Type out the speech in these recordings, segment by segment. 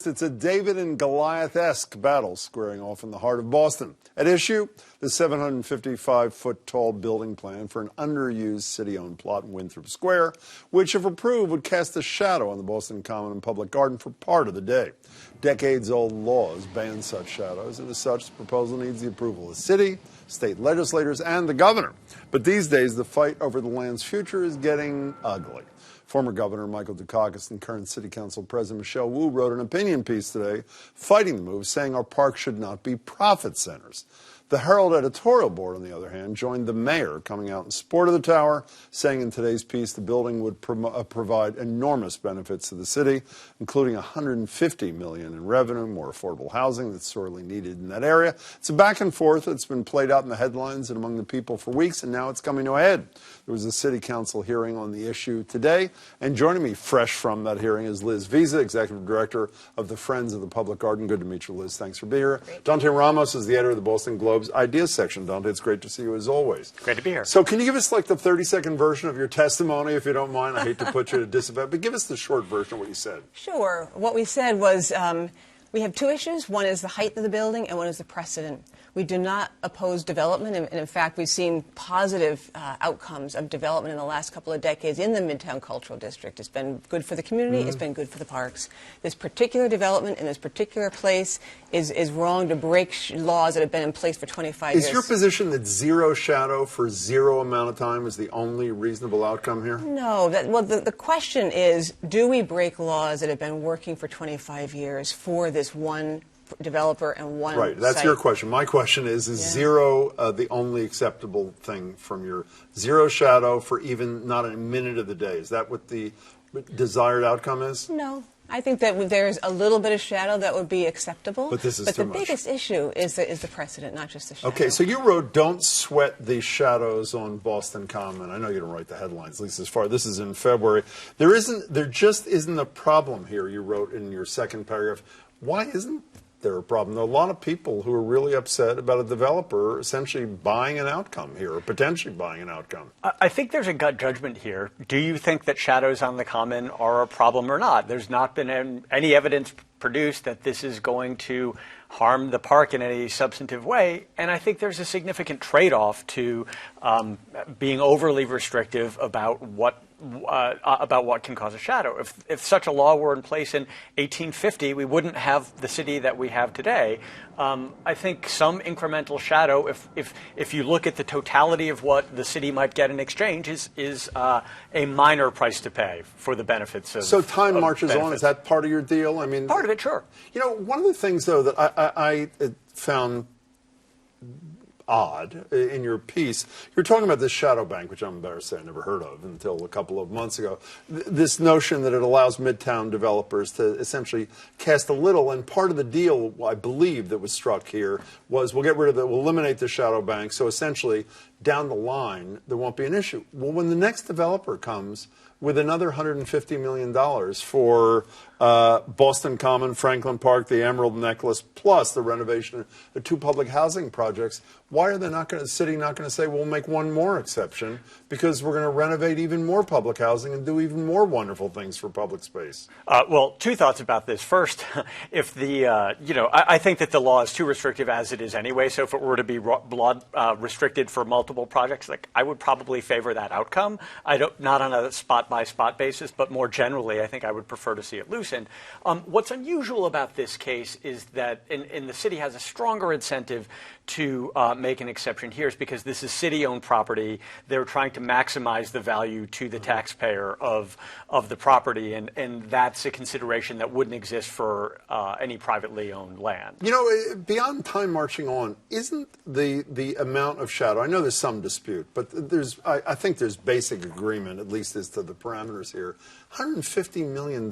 It's a David and Goliath-esque battle squaring off in the heart of Boston. At issue, the 755-foot-tall building plan for an underused city-owned plot in Winthrop Square, which, if approved, would cast a shadow on the Boston Common and Public Garden for part of the day. Decades-old laws ban such shadows, and as such, the proposal needs the approval of the city, state legislators, and the governor. But these days, the fight over the land's future is getting ugly. Former Governor Michael Dukakis and current City Council President Michelle Wu wrote an opinion piece today fighting the move, saying our parks should not be profit centers. The Herald editorial board, on the other hand, joined the mayor coming out in support of the tower, saying in today's piece the building would provide enormous benefits to the city, including $150 million in revenue, more affordable housing that's sorely needed in that area. It's a back and forth that's been played out in the headlines and among the people for weeks, and now it's coming to a head. There was a city council hearing on the issue today, and joining me fresh from that hearing is Liz Visa, executive director of the Friends of the Public Garden. Good to meet you, Liz. Thanks for being here. Dante Ramos is the editor of the Boston Globe's Ideas section. Dante, it's great to see you as always. Great to be here. So can you give us like the 30-second version of your testimony, if you don't mind? I hate to put you to disadvantage, but give us the short version of what you said. Sure. What we said was we have two issues. One is the height of the building and one is the precedent. We do not oppose development, and in fact, we've seen positive outcomes of development in the last couple of decades in the Midtown Cultural District. It's been good for the community. It's been good for the parks. This particular development in this particular place is wrong to break laws that have been in place for 25 years. Is your position that zero shadow for zero amount of time is the only reasonable outcome here? No. Well, the question is, do we break laws that have been working for 25 years for this one developer and one Right, that's site? your question. My question is zero the only acceptable thing from your zero shadow for even not a minute of the day? Is that what the desired outcome is? No. I think that there's a little bit of shadow that would be acceptable. But this is too much. But the biggest issue is the precedent, not just the shadow. Okay, so you wrote, don't sweat the shadows on Boston Common. I know you don't write the headlines, at least as far. This is in February. There just isn't a problem here, you wrote in your second paragraph. Why isn't there a problem? There are a lot of people who are really upset about a developer essentially buying an outcome here, or potentially buying an outcome. I think there's a gut judgment here. Do you think that shadows on the Common are a problem or not? There's not been any evidence produced that this is going to harm the park in any substantive way, and I think there's a significant trade-off to being overly restrictive about what can cause a shadow. If such a law were in place in 1850, we wouldn't have the city that we have today. I think some incremental shadow, if you look at the totality of what the city might get in exchange, is a minor price to pay for the benefits of. So time marches benefits. on. Is that part of your deal? I mean, part of it, sure. You know, one of the things though that I found odd in your piece, you're talking about this shadow bank, which I'm embarrassed to say I never heard of until a couple of months ago. This notion that it allows Midtown developers to essentially cast a little, and part of the deal, I believe, that was struck here was we'll eliminate the shadow bank, so essentially down the line there won't be an issue. Well, when the next developer comes with another $150 million for Boston Common, Franklin Park, the Emerald Necklace, plus the renovation of the two public housing projects, why are the city not going to say, we'll make one more exception because we're going to renovate even more public housing and do even more wonderful things for public space? Well, two thoughts about this. First, if I think that the law is too restrictive as it is anyway, so if it were to be restricted for multiple projects, I would probably favor that outcome. Not on a spot-by-spot basis, but more generally, I think I would prefer to see it loosened. What's unusual about this case is that the city has a stronger incentive to make an exception here is because this is city-owned property. They're trying to maximize the value to the taxpayer of the property, and that's a consideration that wouldn't exist for any privately owned land. You know, beyond time marching on, isn't the amount of shadow, I know there's some dispute, but I think there's basic agreement, at least as to the parameters here, $150 million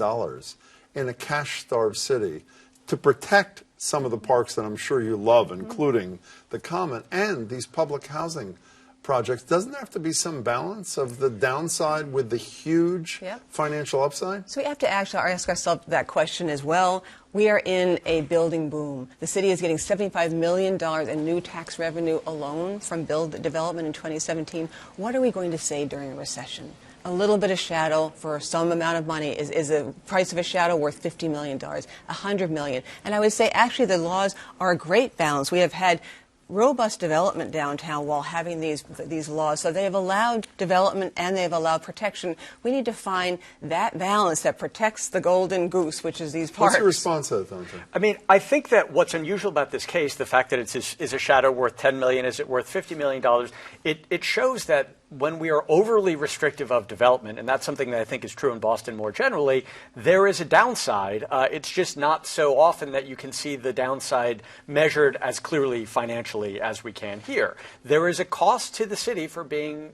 in a cash-starved city to protect some of the parks that I'm sure you love, including the Common and these public housing projects. Doesn't there have to be some balance of the downside with the huge financial upside? So we have to actually ask ourselves that question as well. We are in a building boom. The city is getting $75 million in new tax revenue alone from development in 2017. What are we going to say during a recession? a little bit of shadow for some amount of money is the price of a shadow worth $50 million, $100 million. And I would say actually the laws are a great balance. We have had robust development downtown while having these laws. So they have allowed development and they've allowed protection. We need to find that balance that protects the golden goose, which is these parks. What's your response to that, Dante? I mean, I think that what's unusual about this case, the fact that is a shadow worth $10 million, is it worth $50 million, it shows that when we are overly restrictive of development, and that's something that I think is true in Boston more generally, there is a downside. It's just not so often that you can see the downside measured as clearly financially as we can here. There is a cost to the city for being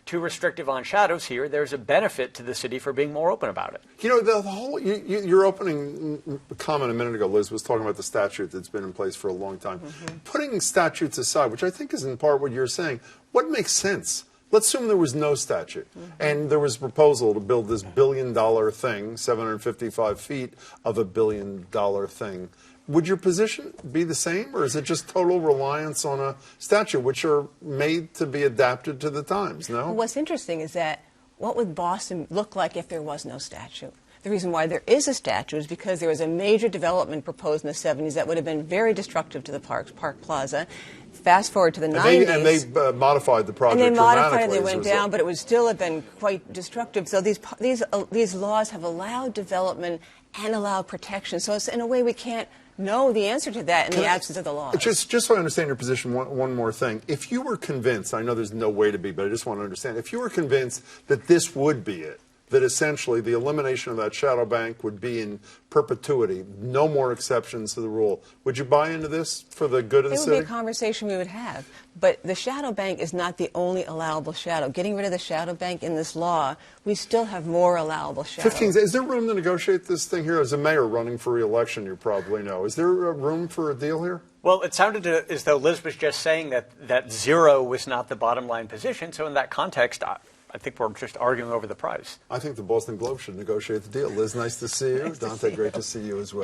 too restrictive on shadows here. There's a benefit to the city for being more open about it. You know, the whole your opening comment a minute ago, Liz, was talking about the statute that's been in place for a long time. Mm-hmm. Putting statutes aside, which I think is in part what you're saying, what makes sense? Let's assume there was no statute, and there was a proposal to build this billion-dollar thing, 755 feet of a billion-dollar thing. Would your position be the same, or is it just total reliance on a statute, which are made to be adapted to the times, no? Well, what's interesting is that what would Boston look like if there was no statute? The reason why there is a statute is because there was a major development proposed in the 70s that would have been very destructive to the Park Plaza. Fast forward to the 90s. And they modified the project dramatically. And they modified it, they went down, but it would still have been quite destructive. So these laws have allowed development and allowed protection. So it's, in a way, we can't know the answer to that in the absence of the laws. Just so I understand your position, one more thing. If you were convinced, I know there's no way to be, but I just want to understand, if you were convinced that this would be it, that essentially the elimination of that shadow bank would be in perpetuity, no more exceptions to the rule, would you buy into this for the good of the city? It would be a conversation we would have. But the shadow bank is not the only allowable shadow. Getting rid of the shadow bank in this law, we still have more allowable shadows. Is there room to negotiate this thing here? As a mayor running for re-election, you probably know. Is there room for a deal here? Well, it sounded as though Liz was just saying that zero was not the bottom line position. So in that context, I think we're just arguing over the price. I think the Boston Globe should negotiate the deal. Liz, nice to see you. Nice Dante, see great you. to see you as well.